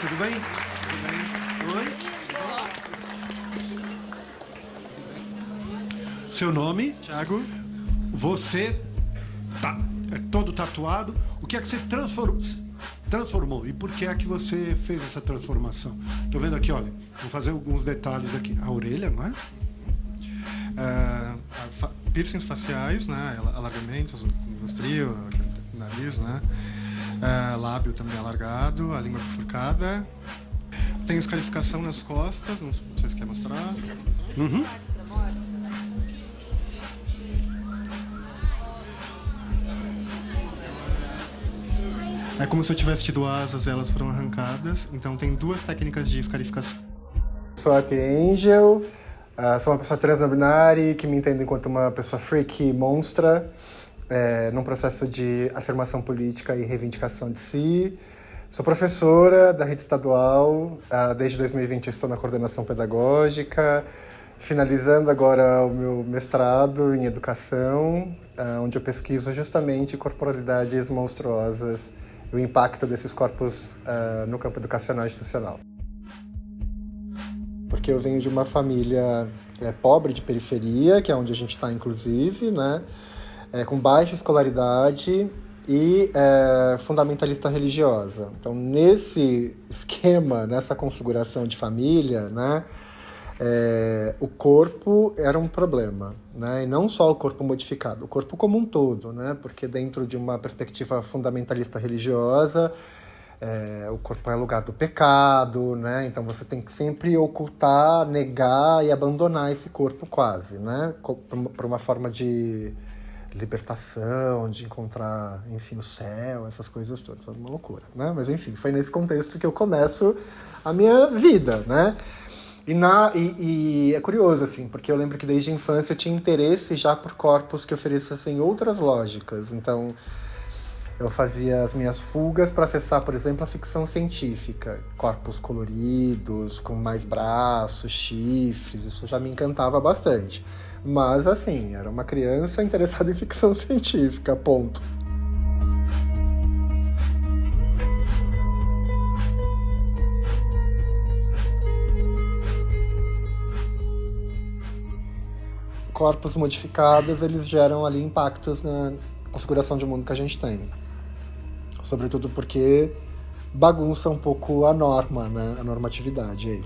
tudo bem? Tudo bem? Oi? Seu nome? Thiago. Você é todo tatuado. O que é que você transformou? E por que é que você fez essa transformação? Tô vendo aqui, olha. Vou fazer alguns detalhes aqui. A orelha, não é? Piercings faciais, né? Alargamentos no trio, nariz, né? Lábio também alargado, a língua bifurcada. Tem escarificação nas costas, não sei se quer mostrar. Uhum. É como se eu tivesse tido asas, elas foram arrancadas. Então tem duas técnicas de escarificação. Sou a Angel, sou uma pessoa trans não binária que me entendo enquanto uma pessoa freak monstra, num processo de afirmação política e reivindicação de si. Sou professora da rede estadual, desde 2020 eu estou na coordenação pedagógica, finalizando agora o meu mestrado em educação, onde eu pesquiso justamente corporalidades monstruosas e o impacto desses corpos no campo educacional e institucional. Porque eu venho de uma família pobre, de periferia, que é onde a gente está, inclusive, né? Com baixa escolaridade e fundamentalista religiosa. Então, nesse esquema, nessa configuração de família, né? O corpo era um problema, né? E não só o corpo modificado, o corpo como um todo, né? Porque dentro de uma perspectiva fundamentalista religiosa, o corpo é lugar do pecado, né? Então você tem que sempre ocultar, negar e abandonar esse corpo quase, né? Por uma forma de libertação, de encontrar, enfim, o céu, essas coisas todas, uma loucura, né? Mas enfim, foi nesse contexto que eu começo a minha vida, né? E é curioso, assim, porque eu lembro que desde a infância eu tinha interesse já por corpos que oferecessem outras lógicas. Então, eu fazia as minhas fugas para acessar, por exemplo, a ficção científica. Corpos coloridos, com mais braços, chifres, isso já me encantava bastante. Mas, assim, era uma criança interessada em ficção científica, ponto. Corpos modificados, eles geram ali impactos na configuração de mundo que a gente tem. Sobretudo porque bagunça um pouco a norma, né? A normatividade aí.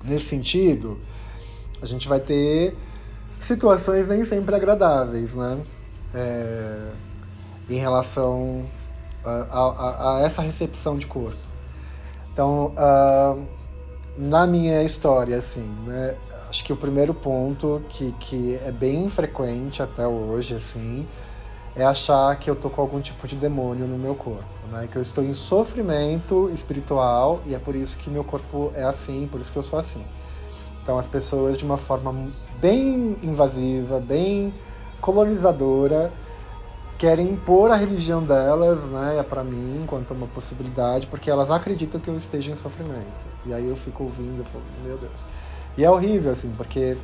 Nesse sentido, a gente vai ter situações nem sempre agradáveis, né? Em relação a essa recepção de corpo. Então, na minha história, assim, né? Acho que o primeiro ponto que é bem frequente até hoje, assim, é achar que eu tô com algum tipo de demônio no meu corpo, né? Que eu estou em sofrimento espiritual e é por isso que meu corpo é assim, por isso que eu sou assim. Então as pessoas, de uma forma bem invasiva, bem colonizadora, querem impor a religião delas, né, para mim, enquanto uma possibilidade, porque elas acreditam que eu esteja em sofrimento. E aí eu fico ouvindo e falo, meu Deus. E é horrível, assim, porque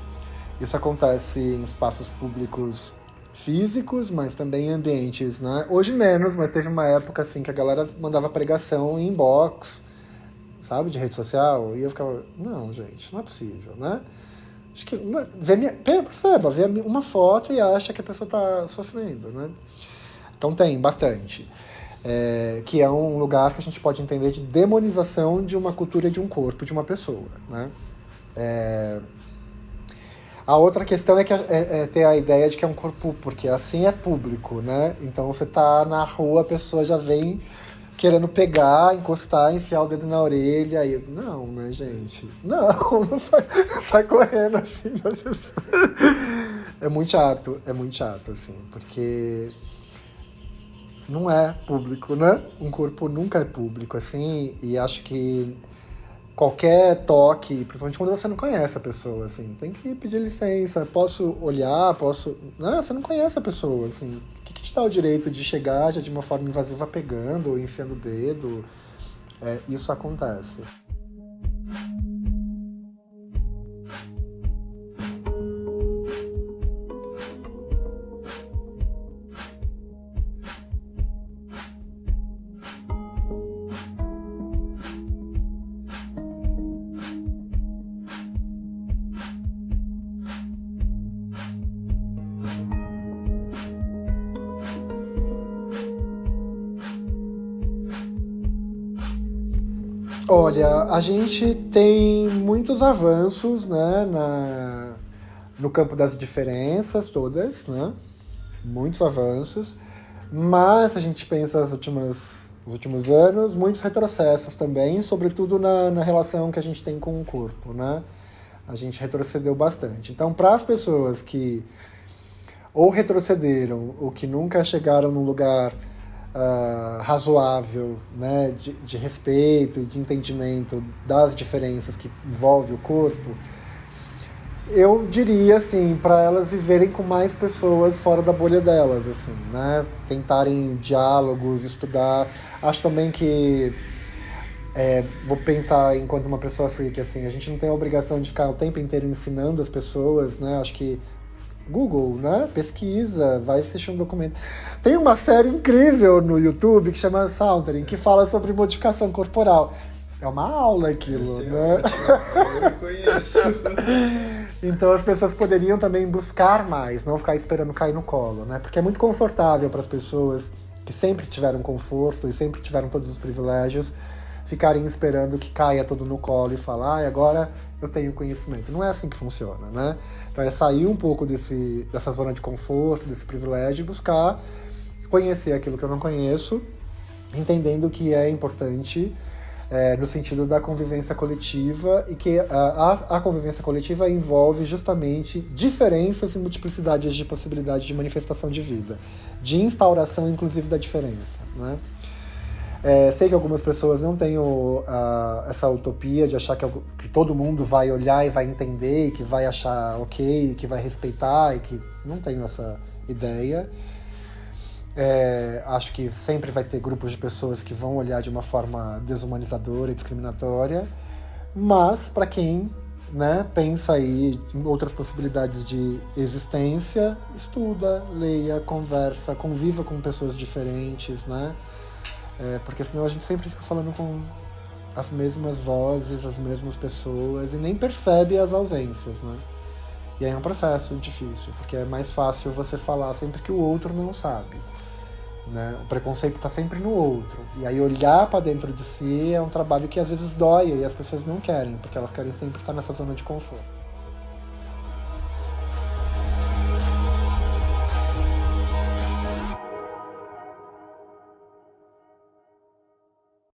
isso acontece em espaços públicos físicos, mas também em ambientes, né? Hoje menos, mas teve uma época, assim, que a galera mandava pregação em inbox, sabe, de rede social, e eu ficava, não, gente, não é possível, né? Acho que, perceba, vê uma foto e acha que a pessoa tá sofrendo, né? Então tem bastante. Que é um lugar que a gente pode entender de demonização de uma cultura, de um corpo, de uma pessoa, né? A outra questão é ter a ideia de que é um corpo, porque assim é público, né? Então você tá na rua, a pessoa já vem querendo pegar, encostar, enfiar o dedo na orelha. E não, né, gente? Não sai correndo assim. É muito chato, assim, porque não é público, né? Um corpo nunca é público, assim, e acho que qualquer toque, principalmente quando você não conhece a pessoa, assim, tem que pedir licença, posso olhar, Não, você não conhece a pessoa, assim, o que te dá o direito de chegar já de uma forma invasiva pegando ou enfiando o dedo? Isso acontece. Olha, a gente tem muitos avanços, né, no campo das diferenças todas, né? Muitos avanços. Mas a gente pensa nos últimos anos, muitos retrocessos também, sobretudo na relação que a gente tem com o corpo, né? A gente retrocedeu bastante. Então, para as pessoas que ou retrocederam ou que nunca chegaram num lugar razoável, né, de respeito e de entendimento das diferenças que envolvem o corpo, eu diria, assim, para elas viverem com mais pessoas fora da bolha delas, assim, né? Tentarem diálogos, estudar. Acho também que vou pensar enquanto uma pessoa freak, assim, a gente não tem a obrigação de ficar o tempo inteiro ensinando as pessoas, né? Acho que Google, né? Pesquisa, vai assistir um documento. Tem uma série incrível no YouTube que chama Sauntering, que fala sobre modificação corporal. É uma aula aquilo, né? Eu me conheço. Então as pessoas poderiam também buscar mais, não ficar esperando cair no colo, né? Porque é muito confortável para as pessoas que sempre tiveram conforto e sempre tiveram todos os privilégios ficarem esperando que caia tudo no colo e falar, agora eu tenho conhecimento. Não é assim que funciona, né? Então é sair um pouco dessa zona de conforto, desse privilégio e buscar conhecer aquilo que eu não conheço, entendendo que é importante no sentido da convivência coletiva e que a convivência coletiva envolve justamente diferenças e multiplicidades de possibilidades de manifestação de vida, de instauração, inclusive, da diferença, né? Sei que algumas pessoas não têm essa utopia de achar que todo mundo vai olhar e vai entender, e que vai achar ok, que vai respeitar, e que não tenho essa ideia. Acho que sempre vai ter grupos de pessoas que vão olhar de uma forma desumanizadora e discriminatória, mas para quem, né, pensa aí em outras possibilidades de existência, estuda, leia, conversa, conviva com pessoas diferentes, né? Porque senão a gente sempre fica falando com as mesmas vozes, as mesmas pessoas e nem percebe as ausências, né? E aí é um processo difícil, porque é mais fácil você falar sempre que o outro não sabe, né? O preconceito está sempre no outro. E aí olhar para dentro de si é um trabalho que às vezes dói e as pessoas não querem, porque elas querem sempre estar nessa zona de conforto.